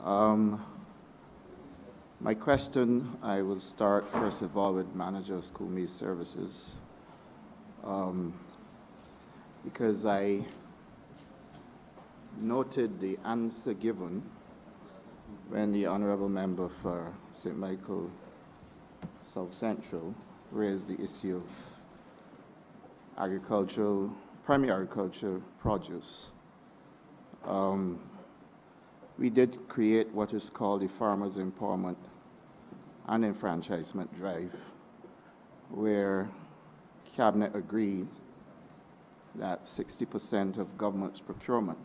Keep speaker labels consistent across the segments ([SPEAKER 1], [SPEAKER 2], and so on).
[SPEAKER 1] Um, my question, I will start first of all with Manager of School Meal Services, um, because I noted the answer given when the Honorable Member for St. Michael South Central raised the issue of agricultural, primary agricultural produce. We did create what is called the Farmers Empowerment and Enfranchisement Drive, where Cabinet agreed that 60% of government's procurement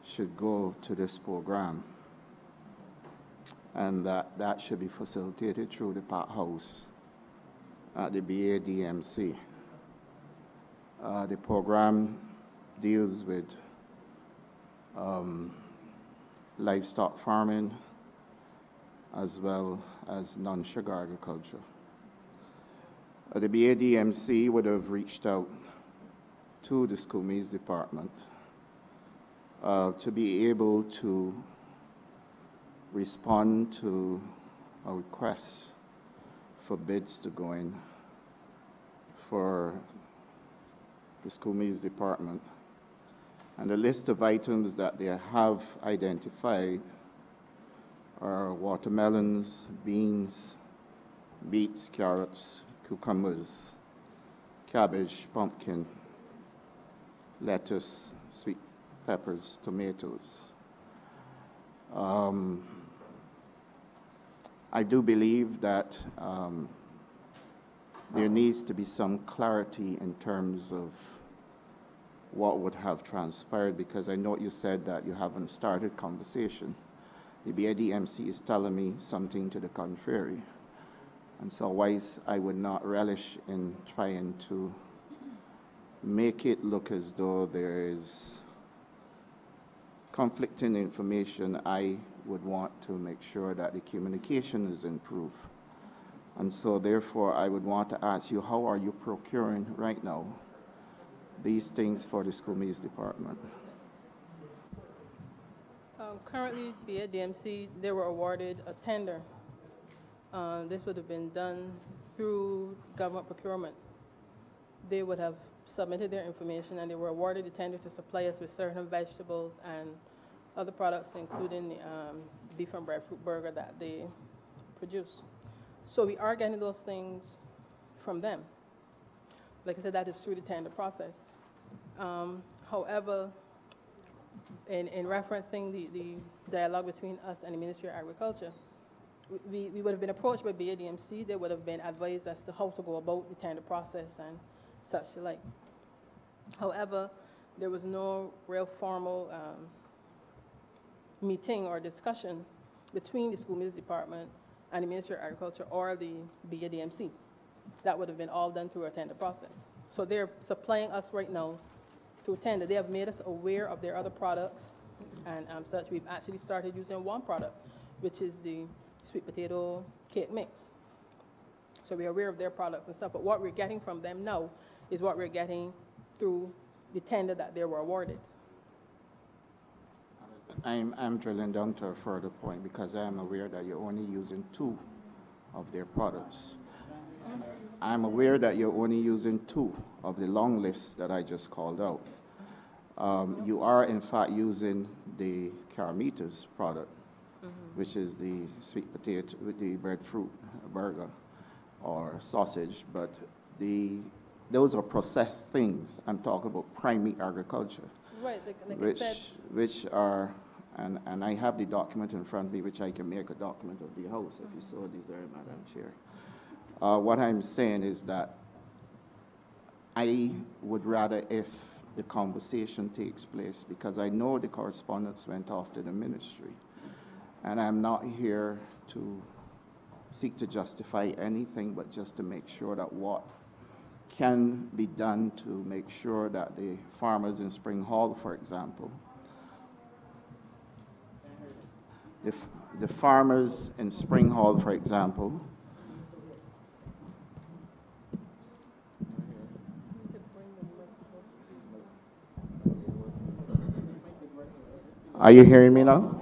[SPEAKER 1] should go to this program, and that should be facilitated through the Park House at the BADMC. The program deals with livestock farming as well as non-sugar agriculture. The BADMC would have reached out to the School Meals Department to be able to respond to a request for bids to go in for the School Meals Department. And the list of items that they have identified are watermelons, beans, beets, carrots, cucumbers, cabbage, pumpkin, lettuce, sweet peppers, tomatoes. I do believe that there needs to be some clarity in terms of what would have transpired, because I know you said that you haven't started conversation. The BADMC is telling me something to the contrary. And so otherwise, I would not relish in trying to make it look as though there is conflicting information. I would want to make sure that the communication is improved. And so therefore, I would want to ask you, how are you procuring right now these things for the School Meals Department?
[SPEAKER 2] Currently, BADMC, they were awarded a tender. This would have been done through government procurement. They would have submitted their information and they were awarded the tender to supply us with certain vegetables and other products, including the beef and breadfruit burger that they produce. So we are getting those things from them. Like I said, that is through the tender process. However, in referencing the dialogue between us and the Ministry of Agriculture, we would have been approached by BADMC. They would have been advised as to how to go about the tender process and such like. However, there was no real formal meeting or discussion between the School Meals Department and the Ministry of Agriculture or the BADMC. That would have been all done through a tender process. So they're supplying us right now through tender. They have made us aware of their other products and such. We've actually started using one product, which is the sweet potato cake mix. So we're aware of their products and stuff, but what we're getting from them now is what we're getting through the tender that they were awarded.
[SPEAKER 1] I'm drilling down to a further point because I am aware that you're only using 2 of their products. I'm aware that you're only using 2 of the long list that I just called out. You are, in fact, using the Carametas product, which is the sweet potato with the breadfruit burger or sausage, but those are processed things. I'm talking about primary agriculture,
[SPEAKER 2] right? Like
[SPEAKER 1] which are, and I have the document in front of me, which I can make a document of the House if you so desire, Madam Chair. What I'm saying is that I would rather if the conversation takes place, because I know the correspondence went off to the ministry, and I'm not here to seek to justify anything, but just to make sure that what can be done to make sure that the farmers in Spring Hall, for example, the farmers in Spring Hall, for example, are you hearing me now?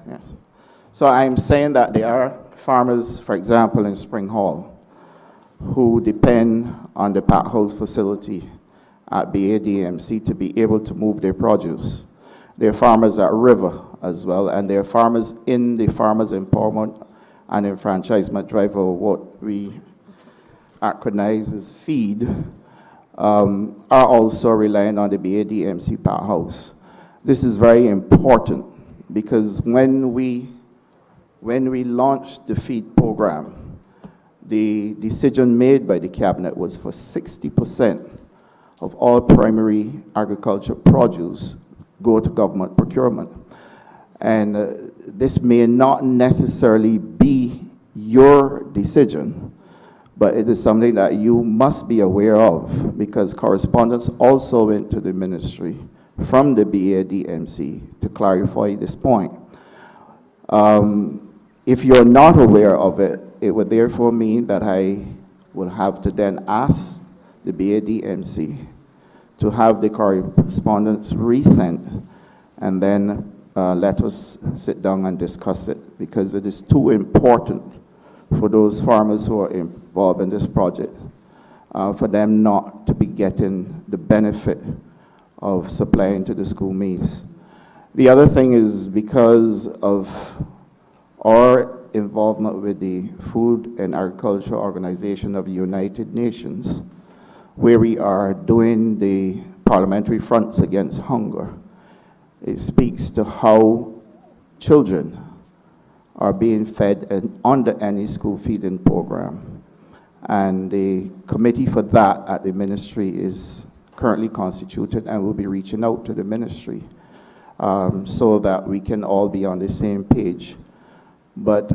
[SPEAKER 1] Yes. So I'm saying that there are farmers, for example, in Spring Hall, who depend on the pack house facility at BADMC to be able to move their produce. There are farmers at River as well, and there are farmers in the Farmers Empowerment and Enfranchisement Drive, or what we acronize as FEED, are also relying on the BADMC pack house. This is very important because when we launched the FEED program, the decision made by the cabinet was for 60% of all primary agriculture produce go to government procurement. And this may not necessarily be your decision, but it is something that you must be aware of, because correspondence also went to the ministry from the BADMC to clarify this point. If you're not aware of it, it would therefore mean that I will have to then ask the BADMC to have the correspondence resent, and then let us sit down and discuss it, because it is too important for those farmers who are involved in this project, for them not to be getting the benefit of supplying to the school meals. The other thing is because of our involvement with the Food and Agriculture Organization of the United Nations, where we are doing the parliamentary fronts against hunger. It speaks to how children are being fed under any school feeding program. And the committee for that at the ministry is currently constituted, and will be reaching out to the ministry so that we can all be on the same page. But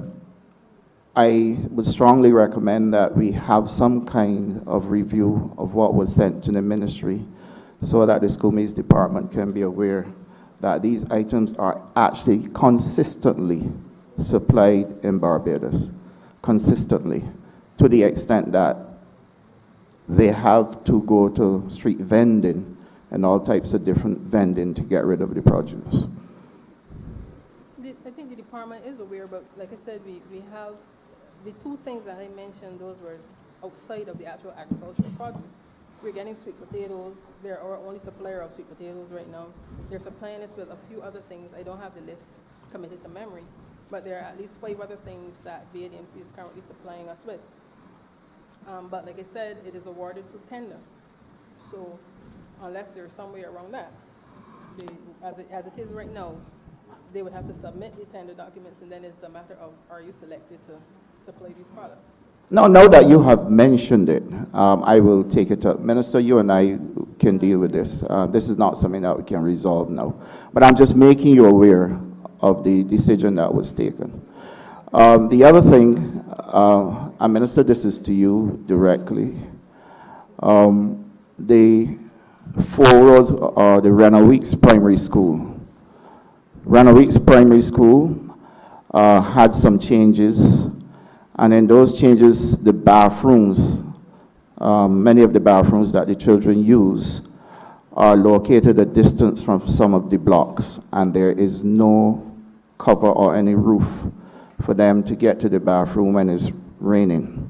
[SPEAKER 1] I would strongly recommend that we have some kind of review of what was sent to the ministry, so that the school meals department can be aware that these items are actually consistently supplied in Barbados, consistently, to the extent that they have to go to street vending and all types of different vending to get rid of the produce.
[SPEAKER 2] I think the department is aware, but like I said, we have the two things that I mentioned, those were outside of the actual agricultural produce. We're getting sweet potatoes. They're our only supplier of sweet potatoes right now. They're supplying us with a few other things. I don't have the list committed to memory, but there are at least 5 other things that BADMC is currently supplying us with. But like I said, it is awarded through tender. So unless there's some way around that, as it is right now, they would have to submit the tender documents, and then it's a matter of, are you selected to supply these products?
[SPEAKER 1] Now that you have mentioned it, I will take it up. Minister, you and I can deal with this. This is not something that we can resolve now. But I'm just making you aware of the decision that was taken. The other thing, and Minister, this is to you directly. The 4 rows are the Renner-Weeks Primary School. Renner-Weeks Primary School had some changes, and in those changes, the bathrooms, many of the bathrooms that the children use are located a distance from some of the blocks, and there is no cover or any roof for them to get to the bathroom when it's raining.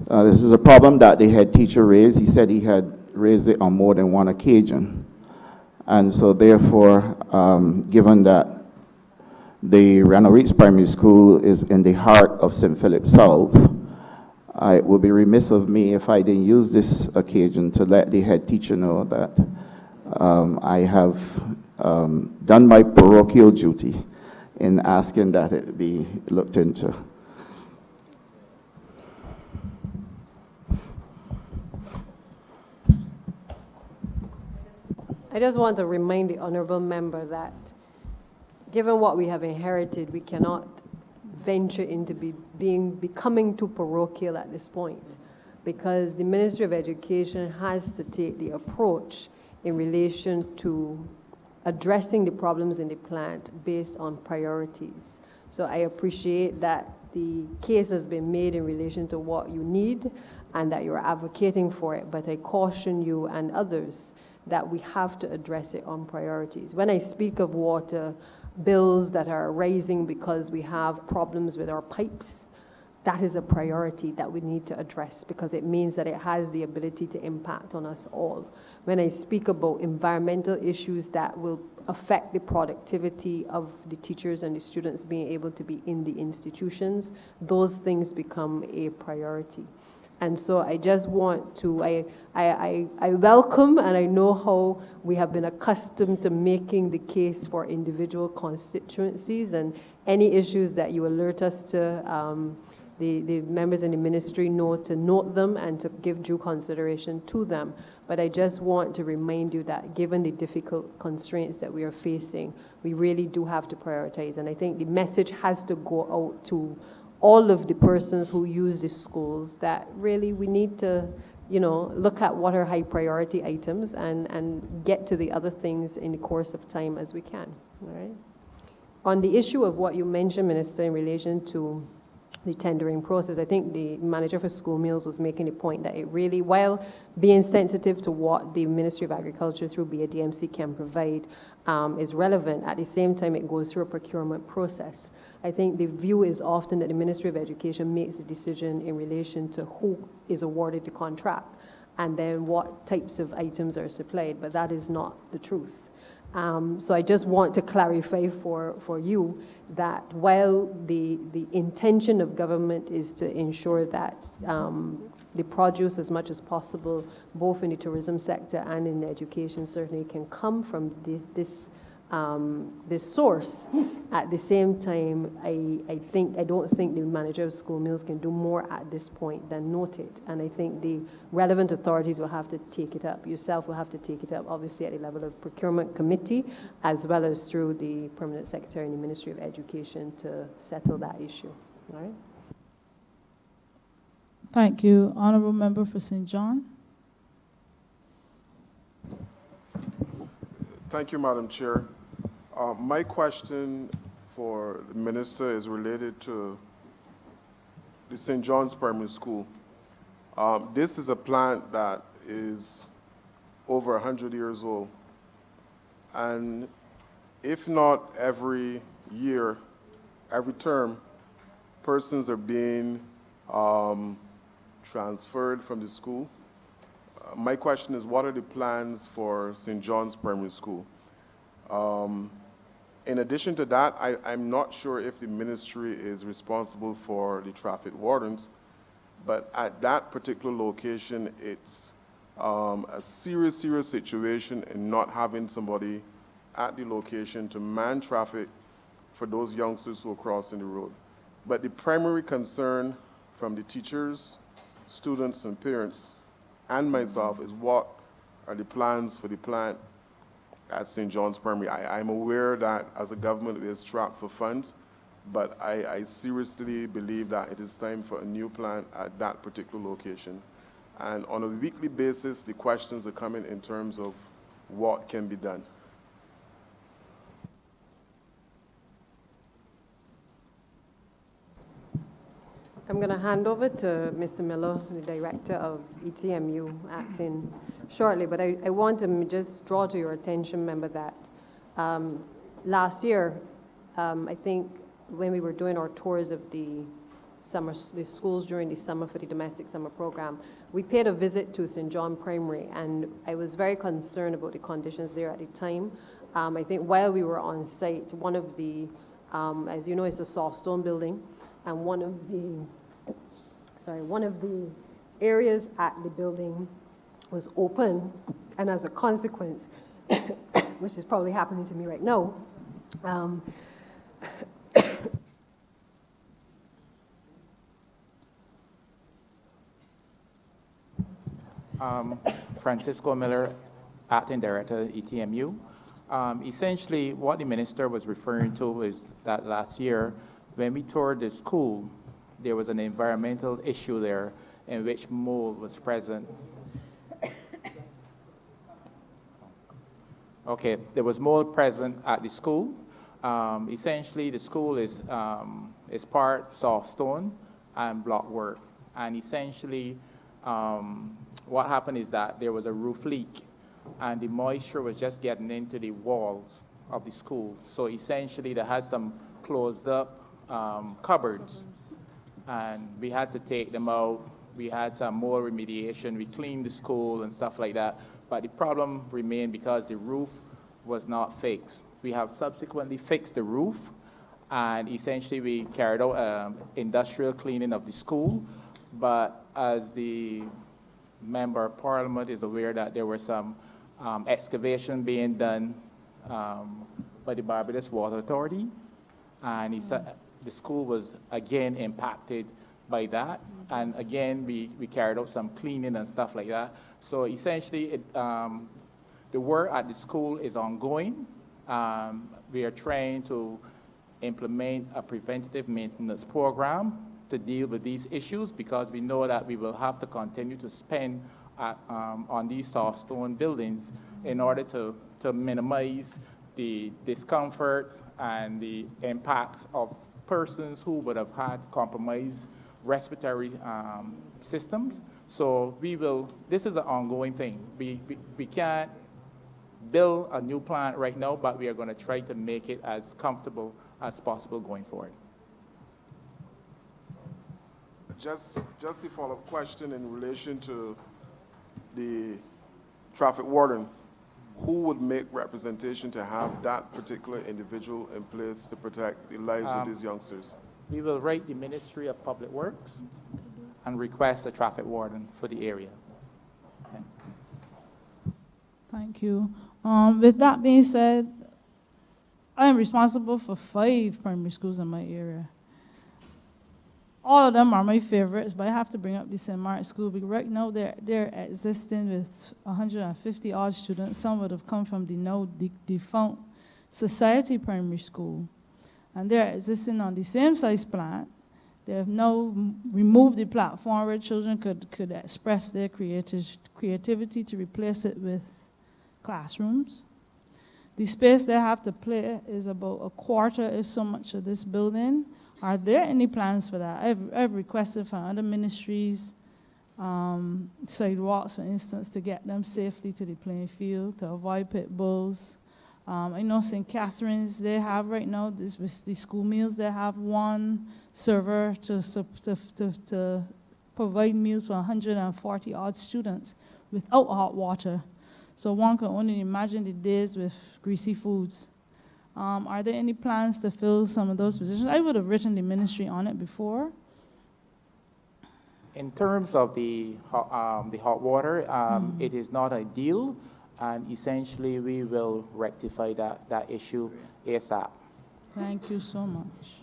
[SPEAKER 1] This is a problem that the head teacher raised. He said he had raised it on more than one occasion. And so therefore, given that the Renner-Weeks Primary School is in the heart of St. Philip South, it would be remiss of me if I didn't use this occasion to let the head teacher know that I have done my parochial duty in asking that it be looked into.
[SPEAKER 3] I just want to remind the honorable member that given what we have inherited, we cannot venture into becoming too parochial at this point, because the Ministry of Education has to take the approach in relation to addressing the problems in the plant based on priorities. So I appreciate that the case has been made in relation to what you need and that you're advocating for it, but I caution you and others that we have to address it on priorities. When I speak of water, bills that are rising because we have problems with our pipes, that is a priority that we need to address because it means that it has the ability to impact on us all. When I speak about environmental issues that will affect the productivity of the teachers and the students being able to be in the institutions, those things become a priority. And so I just want to, I welcome and I know how we have been accustomed to making the case for individual constituencies, and any issues that you alert us to, the members in the ministry know to note them and to give due consideration to them. But I just want to remind you that given the difficult constraints that we are facing, we really do have to prioritize. And I think the message has to go out to all of the persons who use the schools that really we need to, you know, look at what are high priority items and get to the other things in the course of time as we can, all right? On the issue of what you mentioned, Minister, in relation to the tendering process, I think the manager for school meals was making a point that it really, while being sensitive to what the Ministry of Agriculture through BADMC can provide is relevant, at the same time it goes through a procurement process. I think the view is often that the Ministry of Education makes the decision in relation to who is awarded the contract and then what types of items are supplied, but that is not the truth. So I just want to clarify for you that while the intention of government is to ensure that the produce as much as possible, both in the tourism sector and in education, certainly can come from this source. At the same time, I don't think the manager of school meals can do more at this point than note it. And I think the relevant authorities will have to take it up. Yourself will have to take it up, obviously, at the level of procurement committee, as well as through the permanent secretary in the Ministry of Education to settle that issue. All right?
[SPEAKER 4] Thank you. Honourable Member for St. John.
[SPEAKER 5] Thank you, Madam Chair. My question for the Minister is related to the St. John's Primary School. This is a plant that is over 100 years old. And if not every year, every term, persons are being transferred from the school. My question is, what are the plans for St. John's Primary School? In addition to that, I'm not sure if the ministry is responsible for the traffic wardens, but at that particular location, it's a serious situation in not having somebody at the location to man traffic for those youngsters who are crossing the road. But the primary concern from the teachers, students, and parents, and myself is what are the plans for the plant at St. John's Primary. I'm aware that as a government we are strapped for funds, but I seriously believe that it is time for a new plant at that particular location. And on a weekly basis, the questions are coming in terms of what can be done.
[SPEAKER 3] I'm going to hand over to Mr. Miller, the director of ETMU, acting shortly, but I want to just draw to your attention, member, that last year, I think when we were doing our tours of the schools during the summer for the domestic summer program, we paid a visit to St. John Primary, and I was very concerned about the conditions there at the time. I think while we were on site, one of the, as you know, it's a soft stone building, and one of the areas at the building was open, and as a consequence, which is probably happening to me right now,
[SPEAKER 6] Francisco Miller, Acting Director, ETMU. Essentially, what the minister was referring to is that last year, when we toured the school, there was an environmental issue there in which mold was present. Okay, there was mold present at the school. Essentially, the school is part soft stone and block work. And essentially, what happened is that there was a roof leak, and the moisture was just getting into the walls of the school. So essentially, they had some closed up cupboards, and we had to take them out. We had some more remediation. We cleaned the school and stuff like that. But the problem remained because the roof was not fixed. We have subsequently fixed the roof, and essentially we carried out industrial cleaning of the school. But as the member of parliament is aware that there were some excavation being done by the Barbados Water Authority, and he said the school was again impacted by that. And again, we carried out some cleaning and stuff like that. So essentially, the work at the school is ongoing. We are trying to implement a preventative maintenance program to deal with these issues, because we know that we will have to continue to spend on these soft stone buildings in order to minimize the discomfort and the impacts of persons who would have had compromised respiratory systems. So this is an ongoing thing. We can't build a new plant right now, but we are going to try to make it as comfortable as possible going forward.
[SPEAKER 5] Just a follow-up question in relation to the traffic warden. Who would make representation to have that particular individual in place to protect the lives of these youngsters?
[SPEAKER 6] We will write the Ministry of Public Works and request a traffic warden for the area. Okay.
[SPEAKER 4] Thank you. With that being said, I am responsible for 5 primary schools in my area. All of them are my favorites, but I have to bring up the St. Mark's School because right now they're existing with 150 odd students. Some would have come from the now defunct Society Primary School, and they're existing on the same size plant. They have now removed the platform where children could express their creativity to replace it with classrooms. The space they have to play is about a quarter, if so much, of this building. Are there any plans for that? I've requested from other ministries, sidewalks, for instance, to get them safely to the playing field, to avoid pit bulls. I know St. Catherine's, they have right now, with the school meals, they have one server to provide meals for 140 odd students without hot water. So one can only imagine the days with greasy foods. Are there any plans to fill some of those positions? I would have written the ministry on it before.
[SPEAKER 6] In terms of the hot water, it is not ideal, and essentially we will rectify that issue ASAP.
[SPEAKER 4] Thank you so much.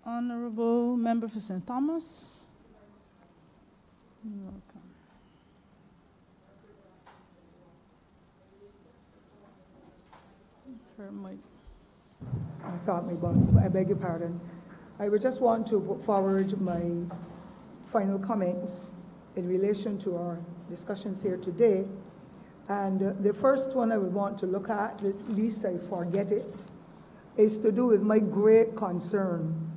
[SPEAKER 4] Honorable Member for St. Thomas. You're welcome.
[SPEAKER 7] I beg your pardon. I would just want to put forward my final comments in relation to our discussions here today. And the first one I would want to look at least I forget it, is to do with my great concern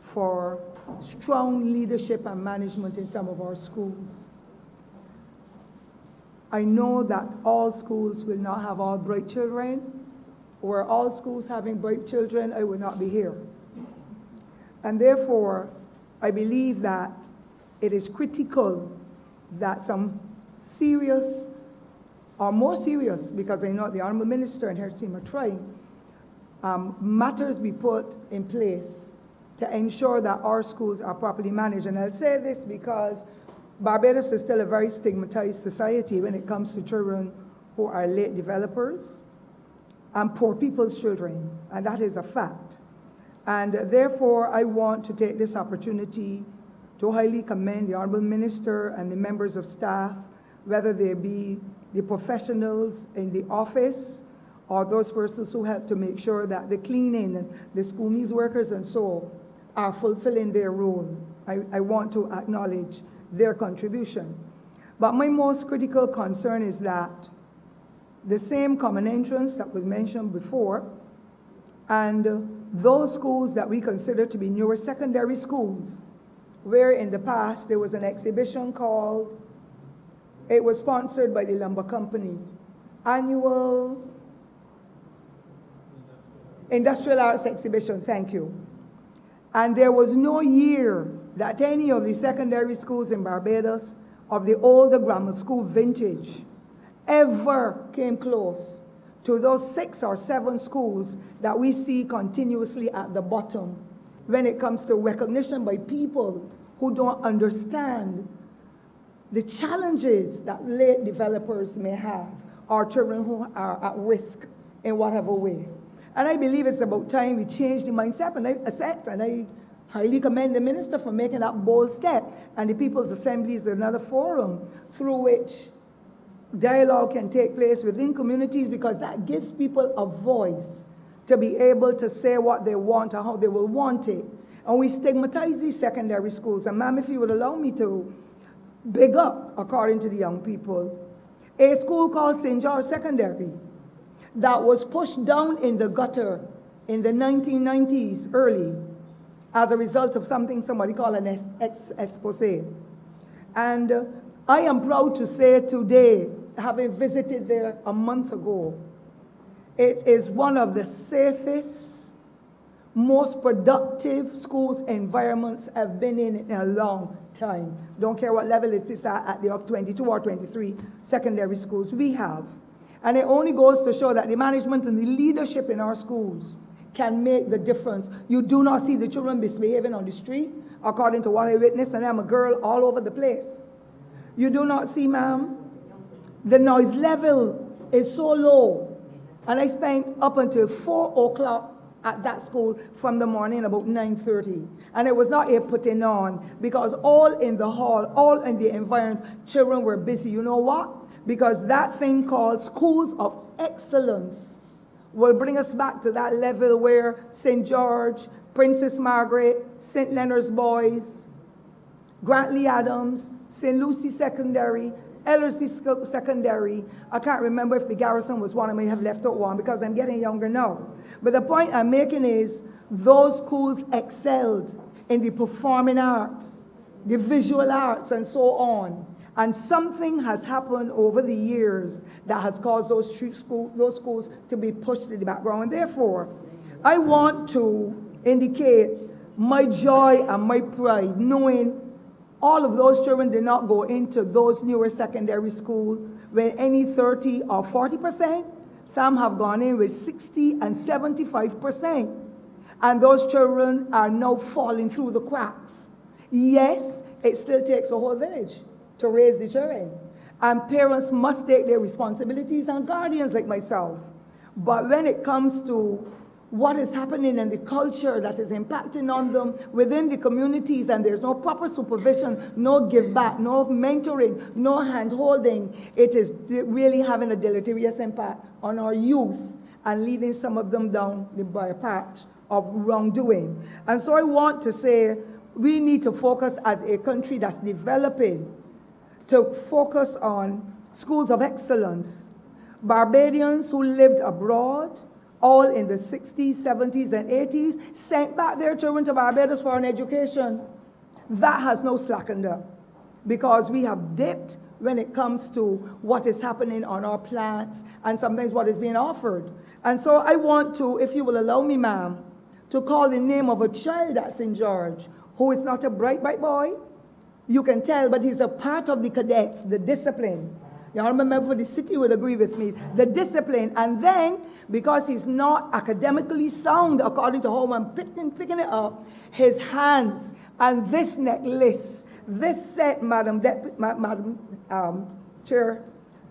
[SPEAKER 7] for strong leadership and management in some of our schools. I know that all schools will not have all bright children. Were all schools having bright children, I would not be here. And therefore, I believe that it is critical that some serious, or more serious, because I know the Honourable Minister and her team are trying, matters be put in place to ensure that our schools are properly managed. And I'll say this because Barbados is still a very stigmatized society when it comes to children who are late developers and poor people's children, and that is a fact. And therefore, I want to take this opportunity to highly commend the Honourable Minister and the members of staff, whether they be the professionals in the office or those persons who help to make sure that the cleaning and the school meals workers and so are fulfilling their role. I want to acknowledge their contribution. But my most critical concern is that the same common entrance that was mentioned before, and those schools that we consider to be newer secondary schools, where in the past there was an exhibition called, it was sponsored by the lumber company, annual Industrial Arts Exhibition, thank you. And there was no year that any of the secondary schools in Barbados of the older grammar school vintage ever came close to those 6 or 7 schools that we see continuously at the bottom when it comes to recognition by people who don't understand the challenges that late developers may have, or children who are at risk in whatever way. And I believe it's about time we change the mindset, and I highly commend the minister for making that bold step. And the People's Assembly is another forum through which dialogue can take place within communities, because that gives people a voice to be able to say what they want and how they will want it. And we stigmatize these secondary schools. And ma'am, if you would allow me to big up, according to the young people, a school called St. George Secondary that was pushed down in the gutter in the 1990s early as a result of something somebody called an expose. And I am proud to say today, having visited there a month ago, it is one of the safest, most productive schools environments I've been in a long time. Don't care what level it is at the 22 or 23 secondary schools we have. And it only goes to show that the management and the leadership in our schools can make the difference. You do not see the children misbehaving on the street, according to what I witnessed, and I'm a girl all over the place. You do not see, ma'am, the noise level is so low. And I spent up until 4 o'clock at that school from the morning, about 9:30. And it was not a putting on, because all in the hall, all in the environs, children were busy. You know what? Because that thing called schools of excellence will bring us back to that level where St. George, Princess Margaret, St. Leonard's Boys, Grantley Adams, St. Lucie Secondary, Ellerslie Secondary. I can't remember if the Garrison was one. I may have left out one because I'm getting younger now. But the point I'm making is those schools excelled in the performing arts, the visual arts, and so on. And something has happened over the years that has caused those schools to be pushed to the background. And therefore, I want to indicate my joy and my pride knowing all of those children did not go into those newer secondary schools with any 30 or 40%. Some have gone in with 60 and 75%. And those children are now falling through the cracks. Yes, it still takes a whole village to raise the children. And parents must take their responsibilities, and guardians like myself. But when it comes to what is happening in the culture that is impacting on them within the communities, and there's no proper supervision, no give back, no mentoring, no hand-holding, it is really having a deleterious impact on our youth and leading some of them down the path of wrongdoing. And so I want to say we need to focus as a country that's developing to focus on schools of excellence. Barbadians who lived abroad, all in the 60s, 70s, and 80s, sent back their children to Barbados for an education. That has no slackened up, because we have dipped when it comes to what is happening on our plants and sometimes what is being offered. And so I want to, if you will allow me, ma'am, to call the name of a child at St. George who is not a bright boy. You can tell, but he's a part of the cadets, the discipline. The honorable member for the city would agree with me. The discipline, and then, because he's not academically sound, according to how I'm picking it up, his hands and this necklace, this set, Madam Chair,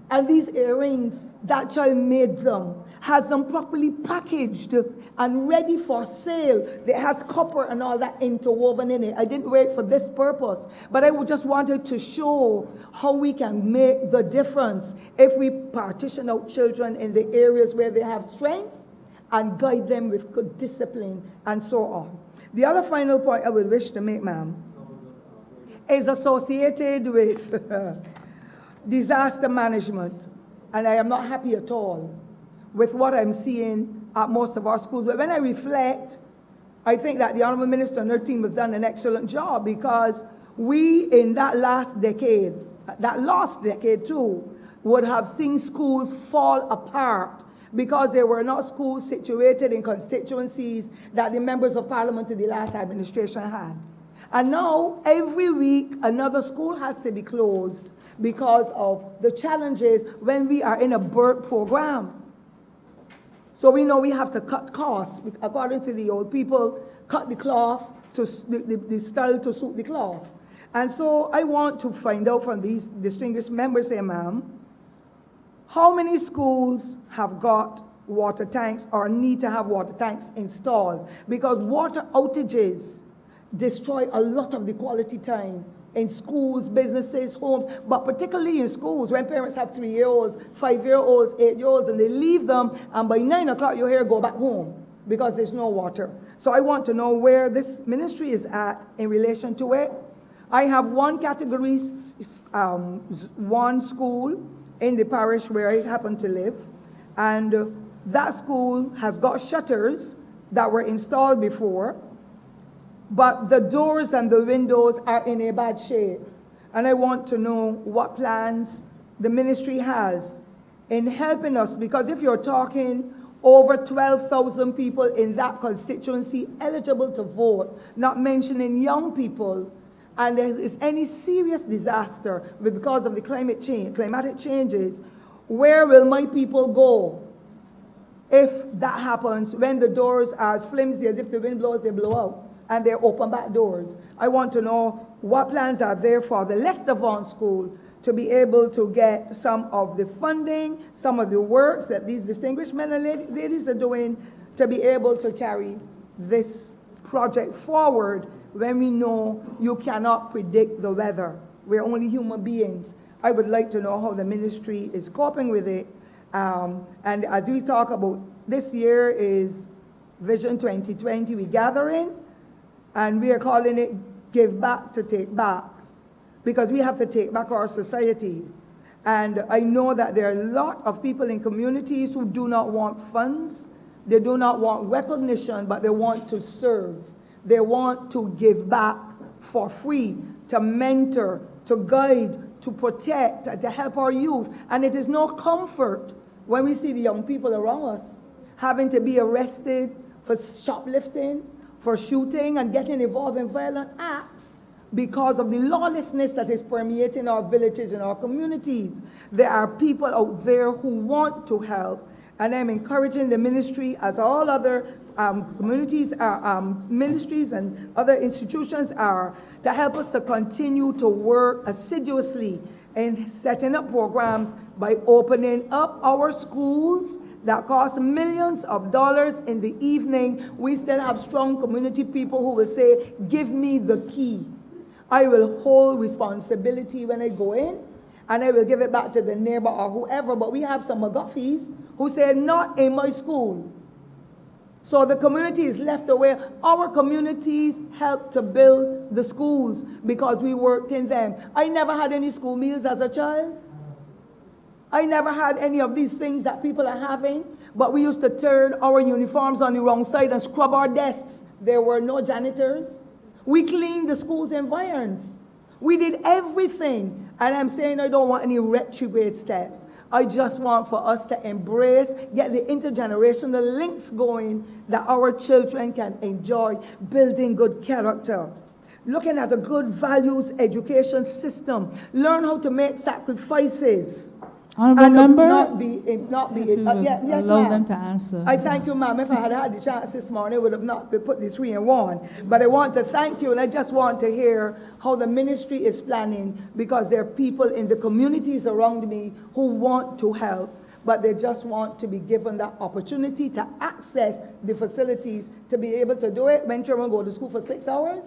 [SPEAKER 7] and these earrings, that child made them, has them properly packaged and ready for sale. It has copper and all that interwoven in it. I didn't wear it for this purpose, but I just wanted to show how we can make the difference if we partition out children in the areas where they have strength and guide them with good discipline and so on. The other final point I would wish to make, ma'am, is associated with disaster management. And I am not happy at all with what I'm seeing at most of our schools. But when I reflect, I think that the Honorable Minister and her team have done an excellent job, because we, in that last decade too, would have seen schools fall apart because there were not schools situated in constituencies that the members of parliament in the last administration had. And now, every week, another school has to be closed because of the challenges when we are in a birth program. So we know we have to cut costs. According to the old people, cut the cloth, to the style to suit the cloth. And so I want to find out from these distinguished members here, ma'am, how many schools have got water tanks or need to have water tanks installed? Because water outages destroy a lot of the quality time in schools, businesses, homes, but particularly in schools when parents have 3-year-olds, 5-year-olds, 8-year-olds, and they leave them, and by 9 o'clock you hear go back home because there's no water. So I want to know where this ministry is at in relation to it. I have one category, one school in the parish where I happen to live, and that school has got shutters that were installed before, but the doors and the windows are in a bad shape. And I want to know what plans the ministry has in helping us, because if you're talking over 12,000 people in that constituency eligible to vote, not mentioning young people, and there is any serious disaster because of the climatic changes, where will my people go if that happens when the doors are as flimsy as if the wind blows, they blow out, and they're open back doors? I want to know what plans are there for the Lester Vaughan School to be able to get some of the funding, some of the works that these distinguished men and ladies are doing to be able to carry this project forward when we know you cannot predict the weather. We're only human beings. I would like to know how the ministry is coping with it. And as we talk about this year is Vision 2020, we're gathering, and we are calling it Give Back to Take Back, because we have to take back our society. And I know that there are a lot of people in communities who do not want funds, they do not want recognition, but they want to serve. They want to give back for free, to mentor, to guide, to protect, to help our youth. And it is no comfort when we see the young people around us having to be arrested for shoplifting, for shooting, and getting involved in violent acts because of the lawlessness that is permeating our villages and our communities. There are people out there who want to help, and I'm encouraging the ministry, as all other communities, ministries and other institutions are, to help us to continue to work assiduously in setting up programs by opening up our schools that cost millions of dollars in the evening. We still have strong community people who will say, give me the key. I will hold responsibility when I go in, and I will give it back to the neighbor or whoever. But we have some McGuffies who say, not in my school. So the community is left away. Our communities help to build the schools because we worked in them. I never had any school meals as a child. I never had any of these things that people are having, but we used to turn our uniforms on the wrong side and scrub our desks. There were no janitors. We cleaned the school's environs. We did everything. And I'm saying I don't want any retrograde steps. I just want for us to embrace, get the intergenerational links going that our children can enjoy, building good character, looking at a good values education system, learn how to make sacrifices.
[SPEAKER 4] Honourable member,
[SPEAKER 7] not be yes,
[SPEAKER 4] allow
[SPEAKER 7] ma'am.
[SPEAKER 4] them to answer.
[SPEAKER 7] I thank you, ma'am. If I had had the chance this morning, I would have not put the 3 in 1. But I want to thank you, and I just want to hear how the ministry is planning, because there are people in the communities around me who want to help, but they just want to be given that opportunity to access the facilities to be able to do it. When children go to school for 6 hours,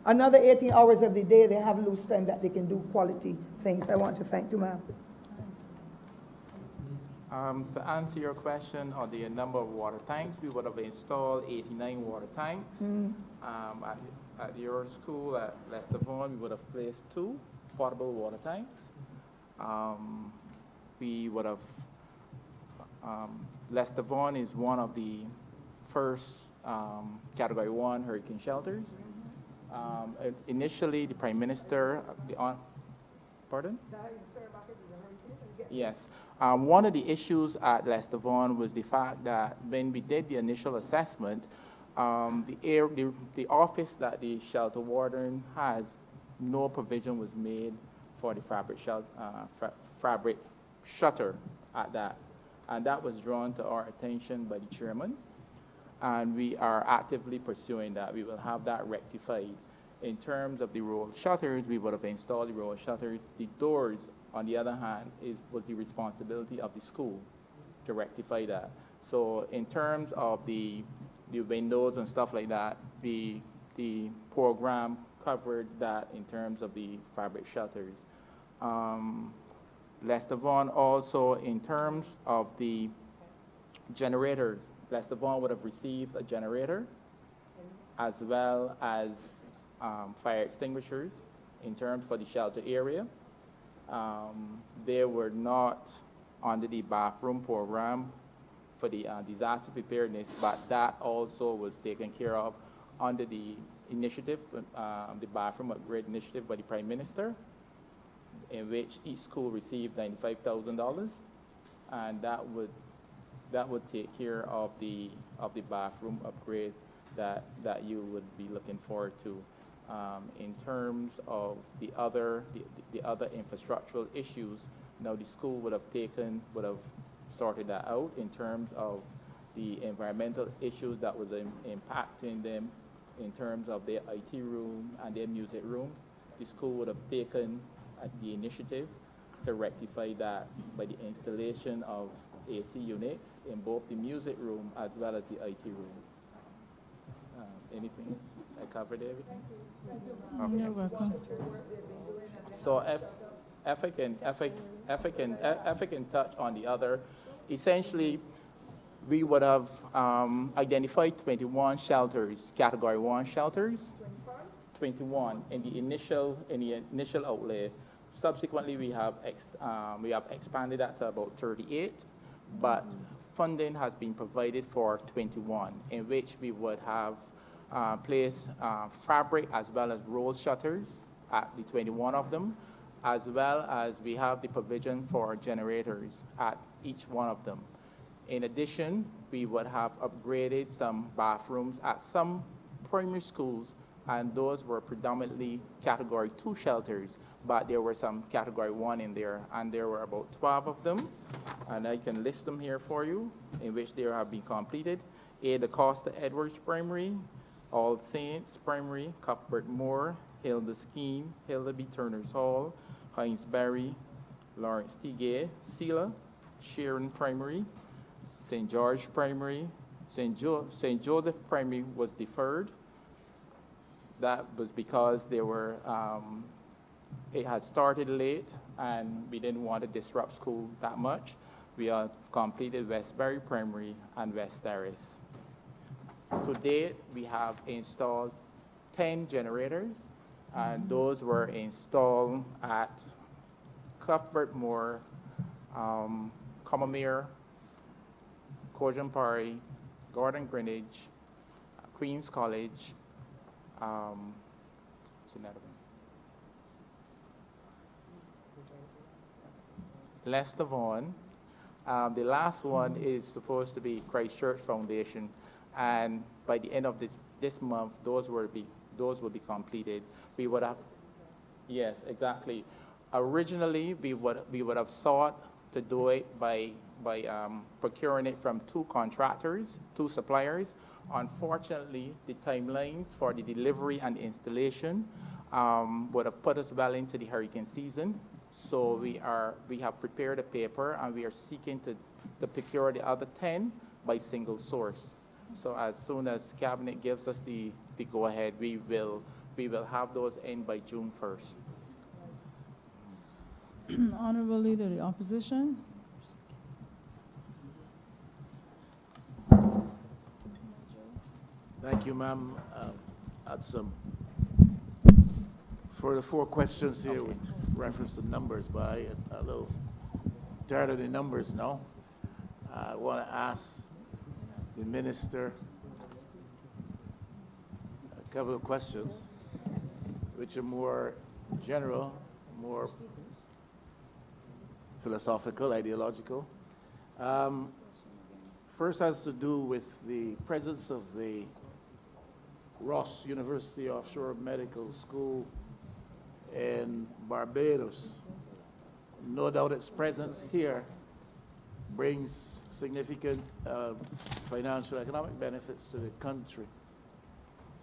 [SPEAKER 7] another 18 hours of the day, they have loose time that they can do quality things. I want to thank you, ma'am.
[SPEAKER 6] To answer your question on the number of water tanks, we would have installed 89 water tanks. At your school at Lester Vaughan, we would have placed 2 portable water tanks. We would have, Lester Vaughan is one of the first Category 1 hurricane shelters. Initially, the Prime Minister, pardon? Yes. One of the issues at Lester Vaughan was the fact that when we did the initial assessment, the office that the shelter warden has, no provision was made for the fabric shutter at that. And that was drawn to our attention by the chairman. And we are actively pursuing that. We will have that rectified. In terms of the roll shutters, we would have installed the roll shutters. The doors, on the other hand, was the responsibility of the school to rectify that. So in terms of the windows and stuff like that, the program covered that in terms of the fabric shutters. Lester Vaughan also, in terms of the generators, Lester Vaughan would have received a generator as well as fire extinguishers in terms for the shelter area. They were not under the bathroom program for the disaster preparedness, but that also was taken care of under the initiative, the bathroom upgrade initiative by the Prime Minister, in which each school received $95,000, and that would take care of the bathroom upgrade that you would be looking forward to. In terms of the other infrastructural issues, now the school would have sorted that out in terms of the environmental issues that was impacting them in terms of their IT room and their music room. The school would have taken the initiative to rectify that by the installation of AC units in both the music room as well as the IT room. Anything? I covered everything? Okay.
[SPEAKER 4] You're welcome.
[SPEAKER 6] So if I can touch on the other, essentially, we would have identified 21 shelters, Category 1 shelters. 21 in the initial outlay. Subsequently, we have expanded that to about 38, but funding has been provided for 21, in which we would have placed fabric as well as roll shutters at the 21 of them, as well as we have the provision for generators at each one of them. In addition, we would have upgraded some bathrooms at some primary schools, and those were predominantly Category 2 shelters, but there were some Category 1 in there, and there were about 12 of them, and I can list them here for you, in which they have been completed. The Costa Edwards Primary, All Saints Primary, Cuthbert Moore, Hilda Skeen, Hilda B. Turner's Hall, Hinesbury, Lawrence T. Gay, Sela, Sharon Primary, St. George Primary, St. Joseph Primary was deferred. That was because they were, it had started late and we didn't want to disrupt school that much. We have completed Westbury Primary and West Terrace. To date, we have installed 10 generators, and those were installed at Cuthbert Moore, Commermere, Cojean-Parry, Gordon Greenwich, Queens College, what's another one? Lester Vaughan. The last one is supposed to be Christchurch Foundation, and by the end of this month, those will be completed. We would have, yes, exactly. Originally, we would have sought to do it by procuring it from two suppliers. Unfortunately, the timelines for the delivery and installation would have put us well into the hurricane season. So we have prepared a paper, and we are seeking to procure the other 10 by single source. So as soon as Cabinet gives us the go-ahead, we will have those in by June 1st.
[SPEAKER 4] Honorable Leader of the Opposition.
[SPEAKER 8] Thank you, ma'am. Had some for the 4 questions here with reference to numbers, but I had a little tired of the numbers now. I want to ask the minister a couple of questions, which are more general, more philosophical, ideological. First has to do with the presence of the Ross University Offshore Medical School in Barbados. No doubt its presence here brings significant financial, economic benefits to the country.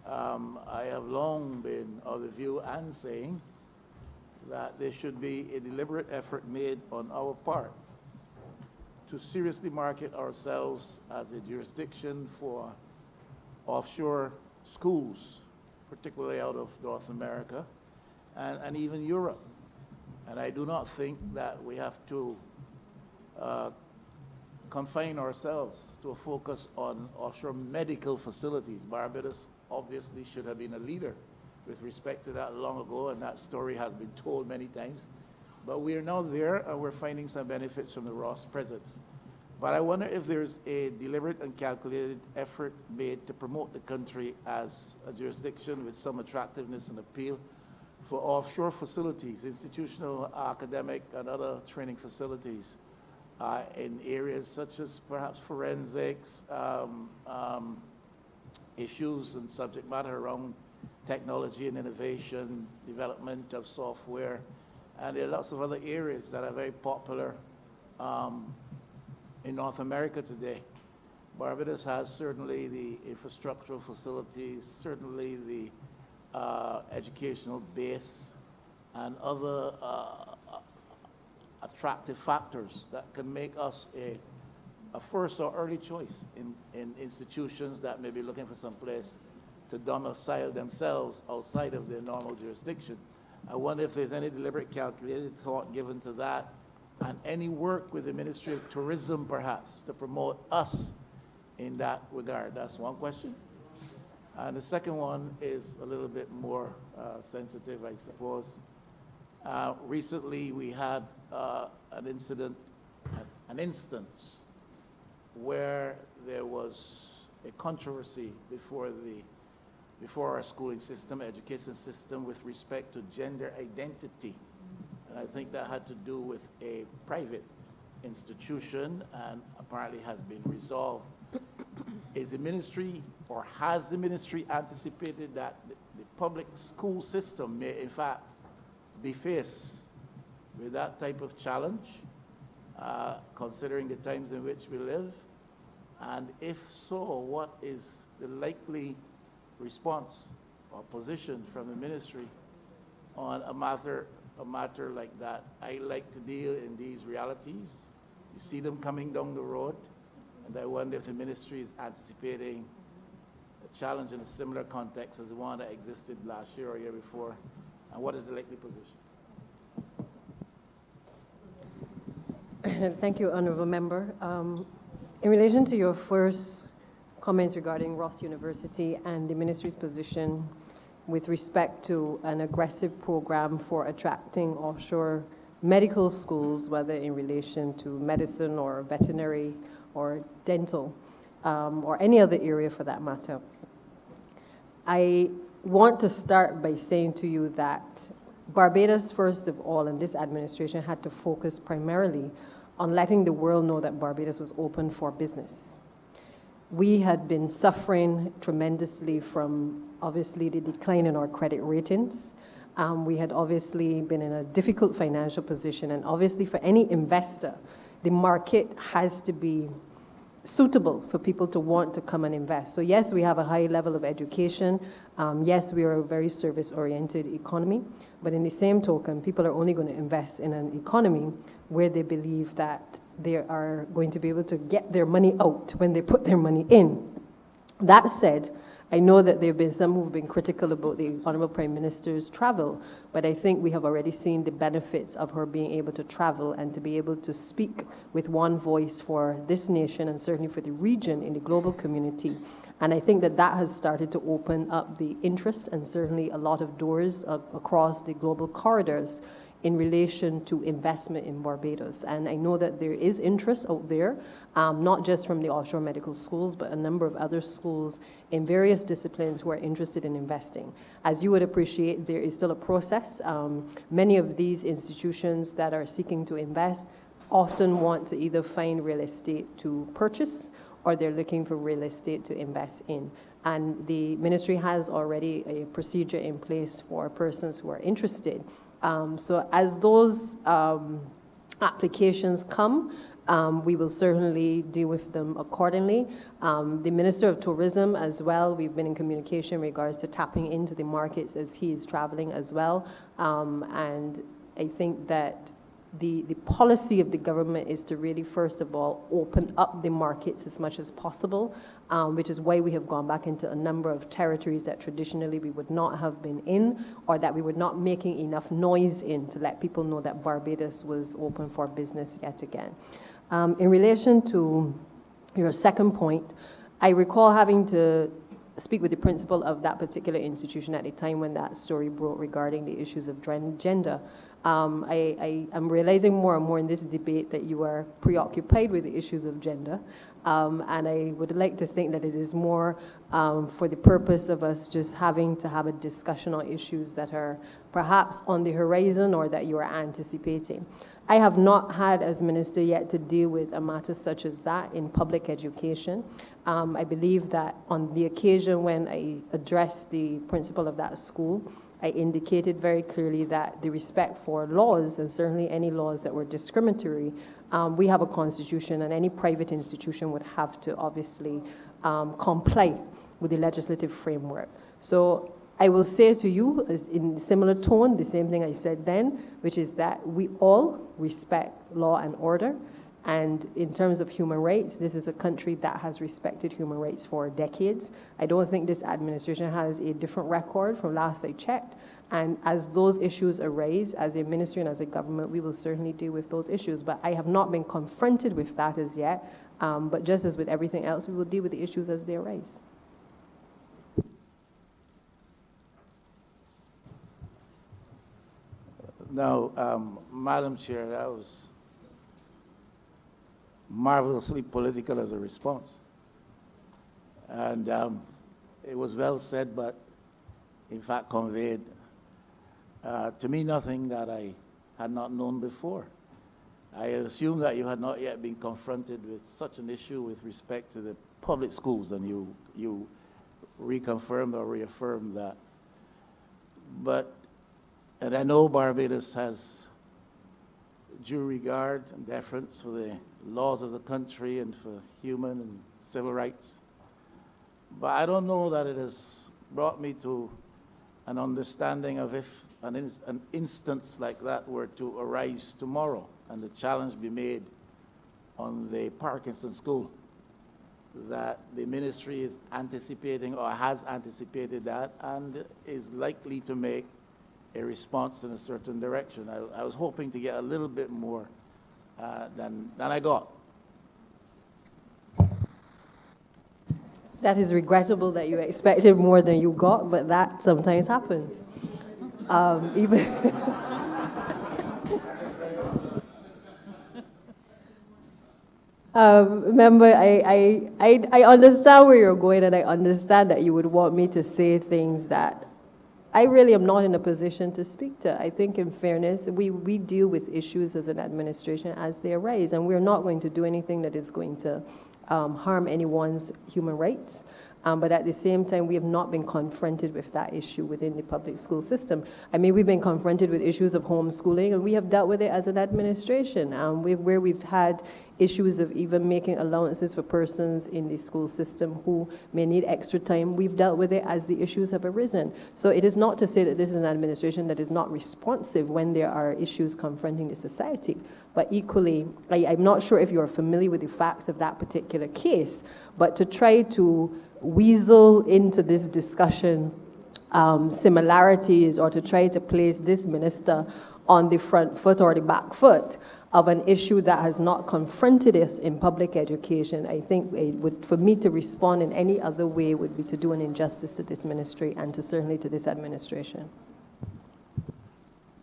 [SPEAKER 8] I have long been of the view and saying that there should be a deliberate effort made on our part to seriously market ourselves as a jurisdiction for offshore schools, particularly out of North America and even Europe. And I do not think that we have to confine ourselves to a focus on offshore medical facilities. Barbados obviously should have been a leader with respect to that long ago, and that story has been told many times. But we are now there, and we're finding some benefits from the Ross presence. But I wonder if there's a deliberate and calculated effort made to promote the country as a jurisdiction with some attractiveness and appeal for offshore facilities, institutional, academic, and other training facilities in areas such as perhaps forensics, issues and subject matter around technology and innovation, development of software, and there are lots of other areas that are very popular in North America today. Barbados has certainly the infrastructural facilities, certainly the educational base, and other attractive factors that can make us a first or early choice in institutions that may be looking for some place to domicile themselves outside of their normal jurisdiction. I wonder if there's any deliberate calculated thought given to that, and any work with the Ministry of Tourism perhaps to promote us in that regard. That's one question. And the second one is a little bit more sensitive, I suppose. Recently we had an instance where there was a controversy before our schooling system, education system, with respect to gender identity. And I think that had to do with a private institution and apparently has been resolved. Is the ministry, or has the ministry anticipated that the public school system may in fact be faced with that type of challenge, considering the times in which we live? And if so, what is the likely response or position from the ministry on a matter like that? I like to deal in these realities. You see them coming down the road, and I wonder if the ministry is anticipating a challenge in a similar context as the one that existed last year or year before, and what is the likely position?
[SPEAKER 3] Thank you, Honourable Member. In relation to your first comments regarding Ross University and the ministry's position with respect to an aggressive program for attracting offshore medical schools, whether in relation to medicine or veterinary or dental, or any other area for that matter, I want to start by saying to you that Barbados, first of all, and this administration had to focus primarily on letting the world know that Barbados was open for business. We had been suffering tremendously from, obviously, the decline in our credit ratings. We had obviously been in a difficult financial position, and obviously for any investor, the market has to be suitable for people to want to come and invest. So yes, we have a high level of education. Yes, we are a very service-oriented economy, but in the same token, people are only going to invest in an economy where they believe that they are going to be able to get their money out when they put their money in. That said, I know that there have been some who've been critical about the Honourable Prime Minister's travel, but I think we have already seen the benefits of her being able to travel and to be able to speak with one voice for this nation and certainly for the region in the global community. And I think that that has started to open up the interest and certainly a lot of doors across the global corridors in relation to investment in Barbados. And I know that there is interest out there, not just from the offshore medical schools, but a number of other schools in various disciplines who are interested in investing. As you would appreciate, there is still a process. Many of these institutions that are seeking to invest often want to either find real estate to purchase or they're looking for real estate to invest in. And the ministry has already a procedure in place for persons who are interested. So as those applications come, we will certainly deal with them accordingly. The Minister of Tourism as well, we've been in communication in regards to tapping into the markets as he is traveling as well. And I think that the policy of the government is to really, first of all, open up the markets as much as possible, which is why we have gone back into a number of territories that traditionally we would not have been in, or that we were not making enough noise in to let people know that Barbados was open for business yet again. In relation to your second point, I recall having to speak with the principal of that particular institution at the time when that story broke regarding the issues of gender. I am realizing more and more in this debate that you are preoccupied with the issues of gender, and I would like to think that it is more for the purpose of us just having to have a discussion on issues that are perhaps on the horizon or that you are anticipating. I have not had, as minister, yet to deal with a matter such as that in public education. I believe that on the occasion when I addressed the principal of that school, I indicated very clearly that the respect for laws, and certainly any laws that were discriminatory, we have a constitution, and any private institution would have to obviously comply with the legislative framework. So I will say to you, in similar tone, the same thing I said then, which is that we all respect law and order. And in terms of human rights, this is a country that has respected human rights for decades. I don't think this administration has a different record from last I checked. And as those issues arise, as a ministry and as a government, we will certainly deal with those issues. But I have not been confronted with that as yet. But just as with everything else, we will deal with the issues as they arise.
[SPEAKER 8] Now, Madam Chair, that was marvelously political as a response. And it was well said, but in fact conveyed to me nothing that I had not known before. I assumed that you had not yet been confronted with such an issue with respect to the public schools, and you reconfirmed or reaffirmed that. And I know Barbados has due regard and deference for the laws of the country and for human and civil rights. But I don't know that it has brought me to an understanding of if an instance like that were to arise tomorrow and the challenge be made on the Parkinson School, that the ministry is anticipating or has anticipated that and is likely to make a response in a certain direction. I was hoping to get a little bit more than I got.
[SPEAKER 3] That is regrettable that you expected more than you got, but that sometimes happens. Even remember, I understand where you're going, and I understand that you would want me to say things that I really am not in a position to speak to. I think, in fairness, we deal with issues as an administration as they arise, and we're not going to do anything that is going to harm anyone's human rights. But at the same time, we have not been confronted with that issue within the public school system. I mean, we've been confronted with issues of homeschooling, and we have dealt with it as an administration, where we've had issues of even making allowances for persons in the school system who may need extra time. We've dealt with it as the issues have arisen. So it is not to say that this is an administration that is not responsive when there are issues confronting the society. But equally, I'm not sure if you're familiar with the facts of that particular case, but to try to weasel into this discussion similarities, or to try to place this minister on the front foot or the back foot of an issue that has not confronted us in public education, I think for me to respond in any other way would be to do an injustice to this ministry and certainly to this administration.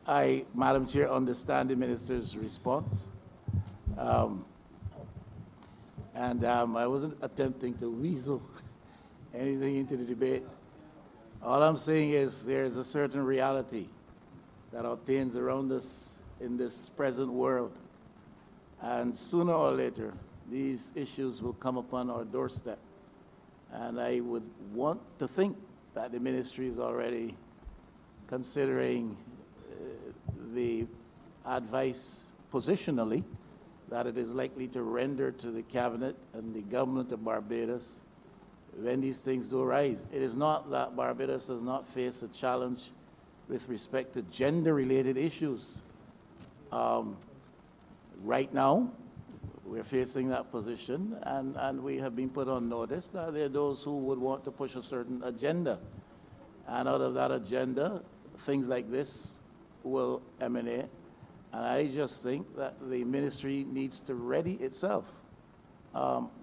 [SPEAKER 8] I, Madam Chair, understand the minister's response. I wasn't attempting to weasel anything into the debate. All I'm saying is there's a certain reality that obtains around us in this present world. And sooner or later, these issues will come upon our doorstep. And I would want to think that the ministry is already considering the advice positionally that it is likely to render to the cabinet and the government of Barbados when these things do arise. It is not that Barbados does not face a challenge with respect to gender-related issues. Right now, we're facing that position, and we have been put on notice that there are those who would want to push a certain agenda. And out of that agenda, things like this will emanate. And I just think that the ministry needs to ready itself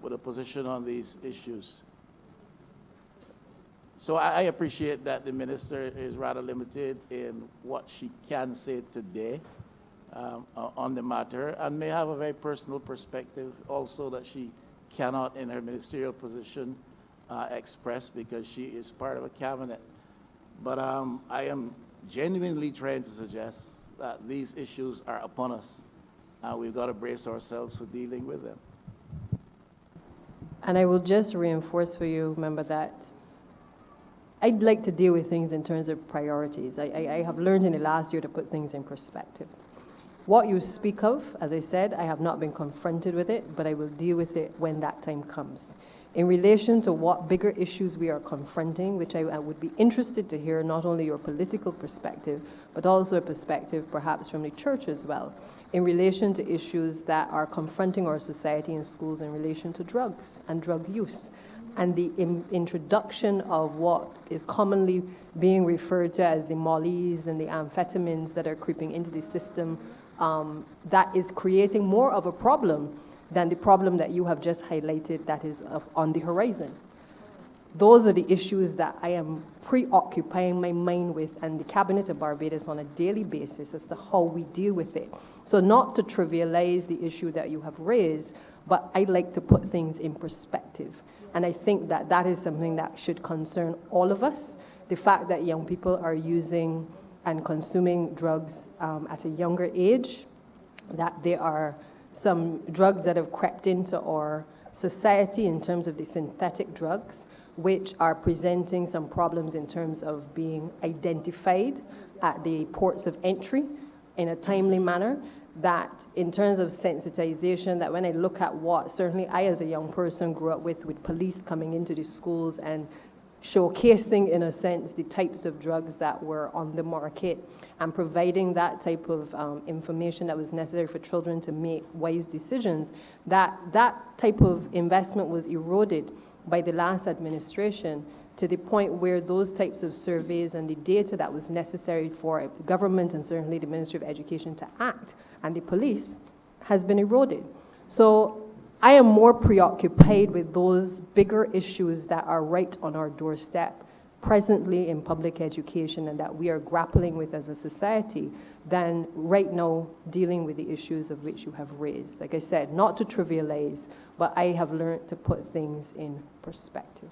[SPEAKER 8] with a position on these issues. So I appreciate that the minister is rather limited in what she can say today on the matter, and may have a very personal perspective also that she cannot in her ministerial position express because she is part of a cabinet. But I am genuinely trying to suggest that these issues are upon us, and we've got to brace ourselves for dealing with them.
[SPEAKER 3] And I will just reinforce for you, remember that I'd like to deal with things in terms of priorities. I have learned in the last year to put things in perspective. What you speak of, as I said, I have not been confronted with it, but I will deal with it when that time comes. In relation to what bigger issues we are confronting, which I would be interested to hear not only your political perspective, but also a perspective perhaps from the church as well, in relation to issues that are confronting our society and schools in relation to drugs and drug use, and the introduction of what is commonly being referred to as the mollies and the amphetamines that are creeping into the system, that is creating more of a problem than the problem that you have just highlighted that is on the horizon. Those are the issues that I am preoccupying my mind with and the Cabinet of Barbados on a daily basis as to how we deal with it. So not to trivialize the issue that you have raised, but I like to put things in perspective. And I think that that is something that should concern all of us. The fact that young people are using and consuming drugs at a younger age, that there are some drugs that have crept into our society in terms of the synthetic drugs, which are presenting some problems in terms of being identified at the ports of entry in a timely manner, that in terms of sensitization, that when I look at what certainly I as a young person grew up with police coming into the schools and showcasing, in a sense, the types of drugs that were on the market and providing that type of information that was necessary for children to make wise decisions, that type of investment was eroded by the last administration to the point where those types of surveys and the data that was necessary for government and certainly the Ministry of Education to act and the police has been eroded. So I am more preoccupied with those bigger issues that are right on our doorstep presently in public education and that we are grappling with as a society than right now dealing with the issues of which you have raised. Like I said, not to trivialize, but I have learned to put things in perspective.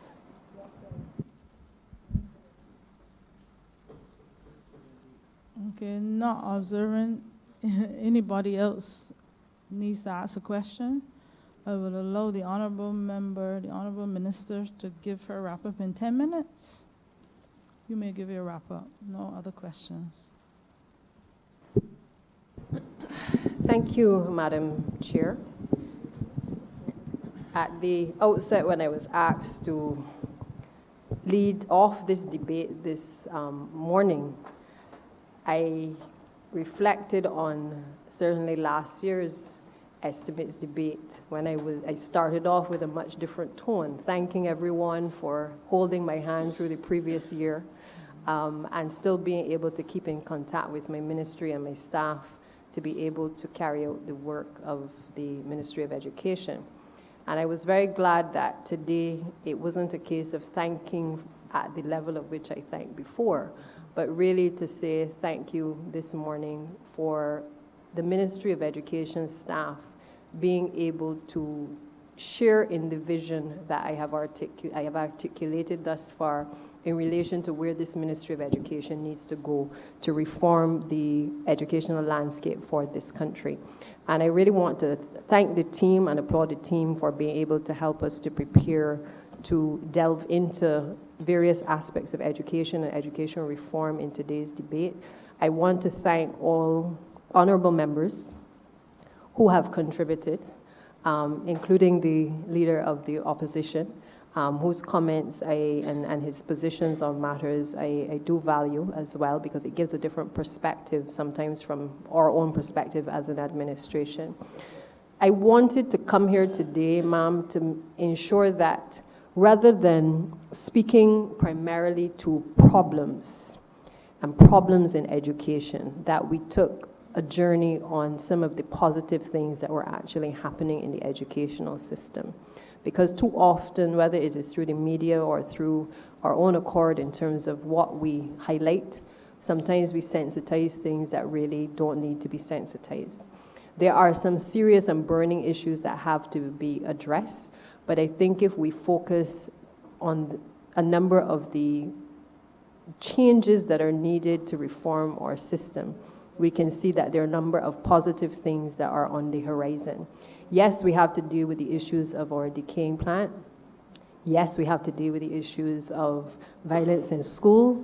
[SPEAKER 4] Okay, not observant. Anybody else needs to ask a question? I will allow the honorable member, the honorable minister, to give her wrap-up in 10 minutes. You may give your wrap-up. No other questions.
[SPEAKER 3] Thank you, Madam Chair. At the outset, when I was asked to lead off this debate this morning, I reflected on certainly last year's estimates debate when I started off with a much different tone, thanking everyone for holding my hand through the previous year and still being able to keep in contact with my ministry and my staff to be able to carry out the work of the Ministry of Education. And I was very glad that today it wasn't a case of thanking at the level of which I thanked before, but really to say thank you this morning for the Ministry of Education staff being able to share in the vision that I have articulated thus far in relation to where this Ministry of Education needs to go to reform the educational landscape for this country. And I really want to thank the team and applaud the team for being able to help us to prepare to delve into various aspects of education and educational reform in today's debate. I want to thank all honorable members who have contributed, including the leader of the opposition, whose comments and his positions on matters I do value as well, because it gives a different perspective sometimes from our own perspective as an administration. I wanted to come here today, ma'am, to ensure that rather than speaking primarily to problems and problems in education, that we took a journey on some of the positive things that were actually happening in the educational system. Because too often, whether it is through the media or through our own accord in terms of what we highlight, sometimes we sensitize things that really don't need to be sensitized. There are some serious and burning issues that have to be addressed, but I think if we focus on a number of the changes that are needed to reform our system, we can see that there are a number of positive things that are on the horizon. Yes, we have to deal with the issues of our decaying plant. Yes, we have to deal with the issues of violence in school.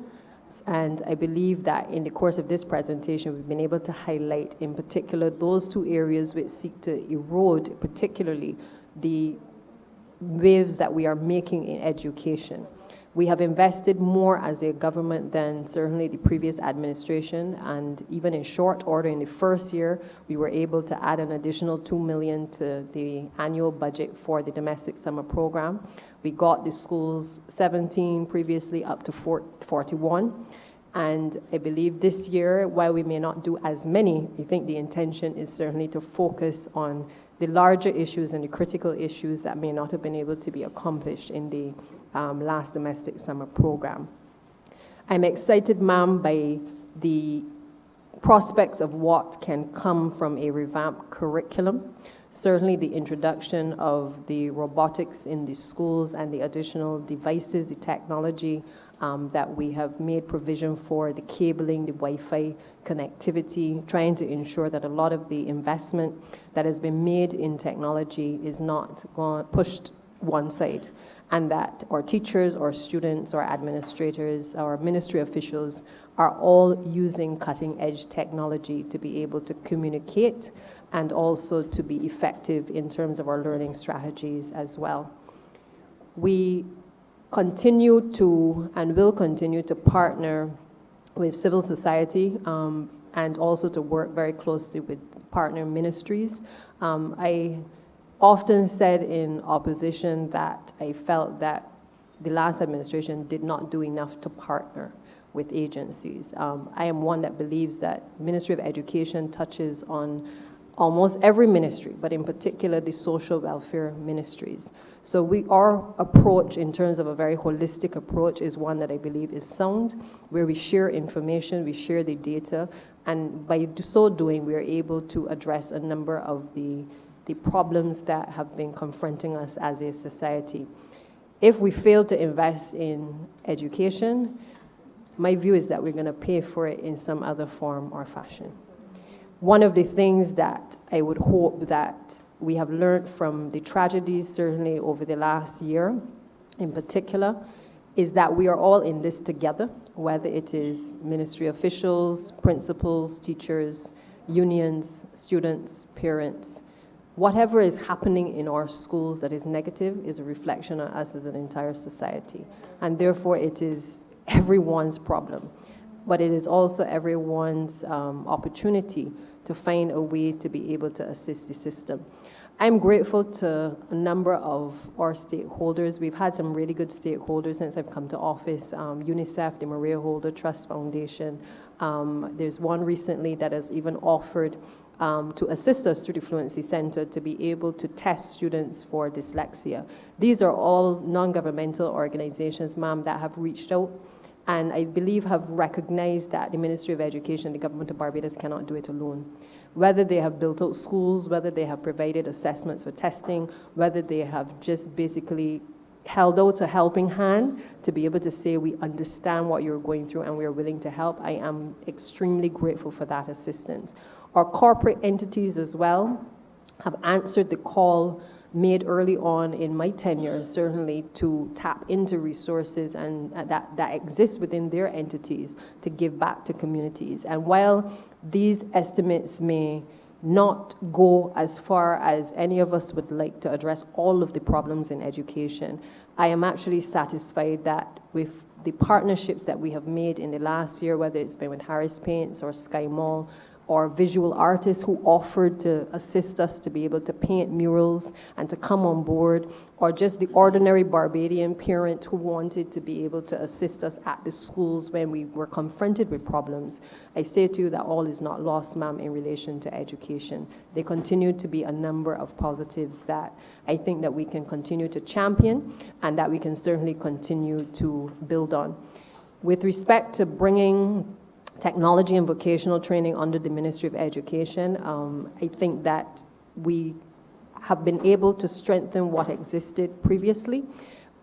[SPEAKER 3] And I believe that in the course of this presentation, we've been able to highlight in particular those two areas which seek to erode particularly the waves that we are making in education. We have invested more as a government than certainly the previous administration, and even in short order in the first year, we were able to add an additional $2 million to the annual budget for the domestic summer program. We got the schools 17 previously up to 41, and I believe this year, while we may not do as many, I think the intention is certainly to focus on the larger issues and the critical issues that may not have been able to be accomplished in the last domestic summer program. I'm excited, ma'am, by the prospects of what can come from a revamped curriculum. Certainly the introduction of the robotics in the schools and the additional devices, the technology that we have made provision for, the cabling, the Wi-Fi connectivity, trying to ensure that a lot of the investment that has been made in technology is not pushed one side, and that our teachers, our students, our administrators, our ministry officials are all using cutting-edge technology to be able to communicate and also to be effective in terms of our learning strategies as well. We continue to and will continue to partner with civil society and also to work very closely with partner ministries. I often said in opposition that I felt that the last administration did not do enough to partner with agencies. I am one that believes that Ministry of Education touches on almost every ministry, but in particular the social welfare ministries. So our approach in terms of a very holistic approach is one that I believe is sound, where we share information, we share the data, and by so doing, we are able to address a number of the problems that have been confronting us as a society. If we fail to invest in education, my view is that we're going to pay for it in some other form or fashion. One of the things that I would hope that we have learned from the tragedies, certainly over the last year in particular, is that we are all in this together, whether it is ministry officials, principals, teachers, unions, students, parents. Whatever is happening in our schools that is negative is a reflection on us as an entire society. And therefore, it is everyone's problem. But it is also everyone's opportunity to find a way to be able to assist the system. I'm grateful to a number of our stakeholders. We've had some really good stakeholders since I've come to office. UNICEF, the Maria Holder Trust Foundation. There's one recently that has even offered to assist us through the Fluency Center to be able to test students for dyslexia. These are all non-governmental organizations, ma'am, that have reached out and I believe have recognized that the Ministry of Education, the government of Barbados cannot do it alone. whether they have built out schools, whether they have provided assessments for testing, whether they have just basically held out a helping hand to be able to say, we understand what you're going through and we're willing to help. I am extremely grateful for that assistance. Our corporate entities as well have answered the call made early on in my tenure, certainly, to tap into resources and that exist within their entities to give back to communities. And while these estimates may not go as far as any of us would like to address all of the problems in education, I am actually satisfied that with the partnerships that we have made in the last year, whether it's been with Harris Paints or Sky Mall, or visual artists who offered to assist us to be able to paint murals and to come on board, or just the ordinary Barbadian parent who wanted to be able to assist us at the schools when we were confronted with problems. I say to you that all is not lost, ma'am, in relation to education. There continue to be a number of positives that I think that we can continue to champion and that we can certainly continue to build on. With respect to bringing technology and vocational training under the Ministry of Education, I think that we have been able to strengthen what existed previously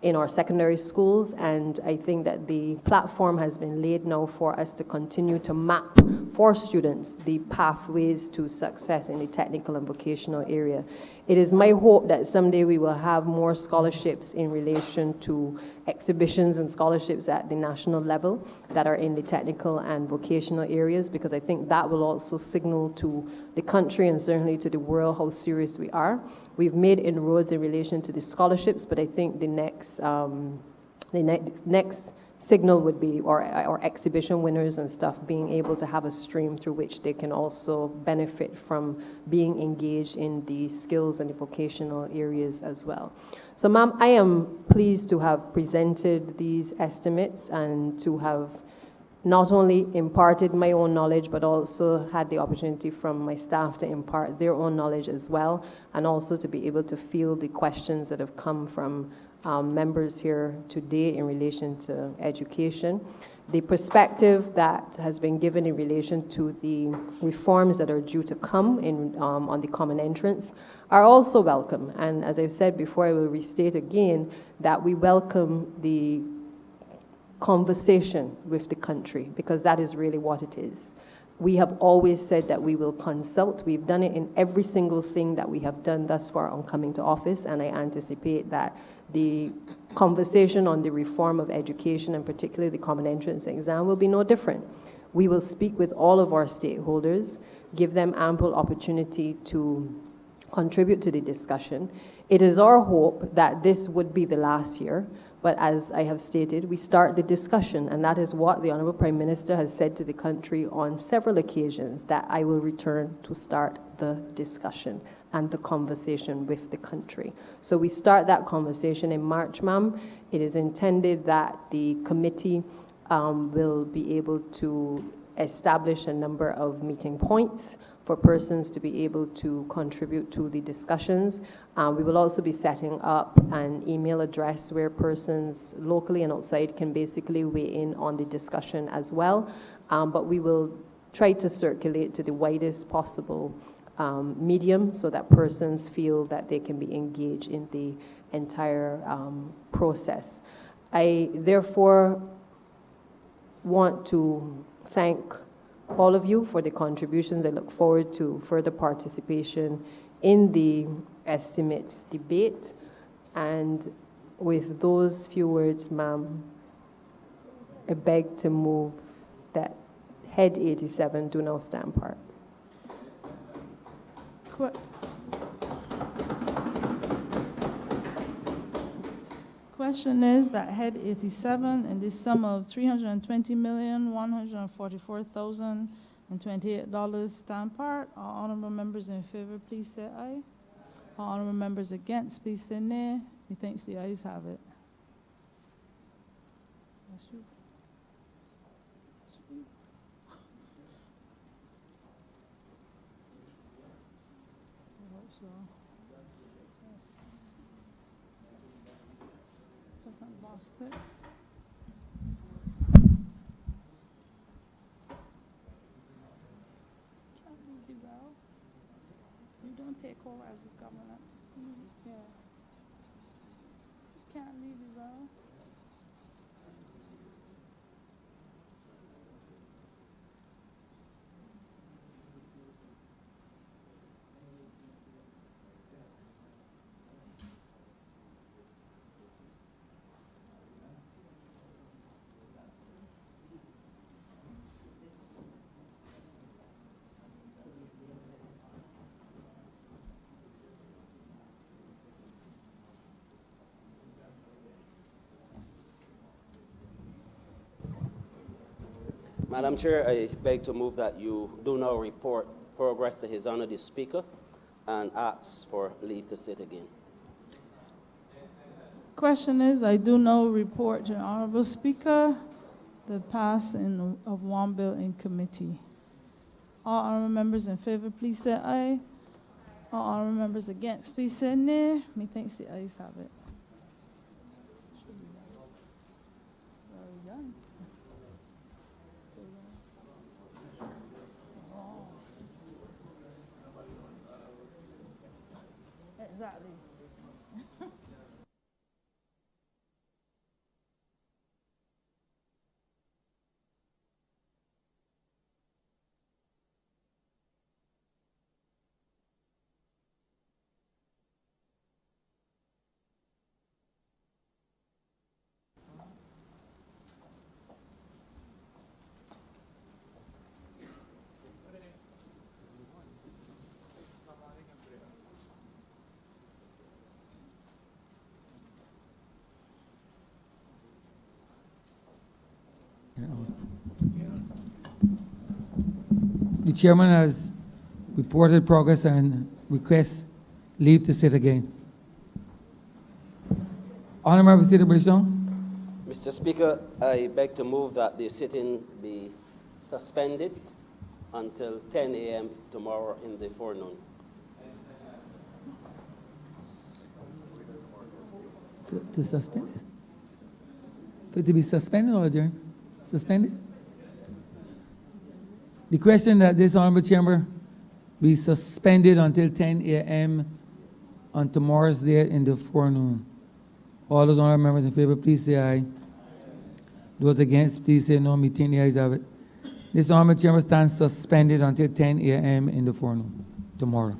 [SPEAKER 3] in our secondary schools, and I think that the platform has been laid now for us to continue to map for students the pathways to success in the technical and vocational area. It is my hope that someday we will have more scholarships in relation to exhibitions and scholarships at the national level that are in the technical and vocational areas, because I think that will also signal to the country and certainly to the world how serious we are. We've made inroads in relation to the scholarships, but I think the next signal would be our exhibition winners and stuff being able to have a stream through which they can also benefit from being engaged in the skills and the vocational areas as well. So, ma'am, I am pleased to have presented these estimates and to have not only imparted my own knowledge, but also had the opportunity from my staff to impart their own knowledge as well, and also to be able to field the questions that have come from members here today in relation to education. The perspective that has been given in relation to the reforms that are due to come in, on the common entrance are also welcome. And as I've said before, I will restate again that we welcome the conversation with the country, because that is really what it is. We have always said that we will consult. We've done it in every single thing that we have done thus far on coming to office, and I anticipate that the conversation on the reform of education, and particularly the common entrance exam, will be no different. We will speak with all of our stakeholders, give them ample opportunity to contribute to the discussion. It is our hope that this would be the last year, but as I have stated, we start the discussion, and that is what the Honorable Prime Minister has said to the country on several occasions, that I will return to start the discussion and the conversation with the country. So we start that conversation in March, ma'am. It is intended that the committee will be able to establish a number of meeting points for persons to be able to contribute to the discussions. We will also be setting up an email address where persons locally and outside can basically weigh in on the discussion as well. But we will try to circulate to the widest possible medium so that persons feel that they can be engaged in the entire process. I therefore want to thank all of you for the contributions. I look forward to further participation in the estimates debate. And with those few words, ma'am, I beg to move that Head 87 do now stand part.
[SPEAKER 4] Question is that Head 87 in the sum of $320,144,028 stand part. All honorable members in favor, please say aye. All honorable members against, please say nay. Methinks the ayes have it. That's you. I hope so. Yes. Doesn't lost it. Can't move the bell. co-as government. Yeah. Can't leave it though.
[SPEAKER 9] Madam Chair, I beg to move that you do now report progress to His Honor the Speaker and ask for leave to sit again.
[SPEAKER 4] Question is, I do now report to the Honorable Speaker the passing of one bill in committee. All honorable members in favor, please say aye. All honorable members against, please say nay. Methinks the ayes have it. Exactly.
[SPEAKER 10] The chairman has reported progress and requests leave to sit again. Honourable Member State of Bridgetown.
[SPEAKER 9] Mr. Speaker, I beg to move that the sitting be suspended until 10 a.m. tomorrow in the forenoon.
[SPEAKER 10] To suspend? For it to be suspended or adjourned? Suspended? The question that this honorable chamber be suspended until 10 a.m. on tomorrow's day in the forenoon. All those honorable members in favor, please say aye. Those against, please say no. Meeting the ayes have it. This honorable chamber stands suspended until 10 a.m. in the forenoon tomorrow.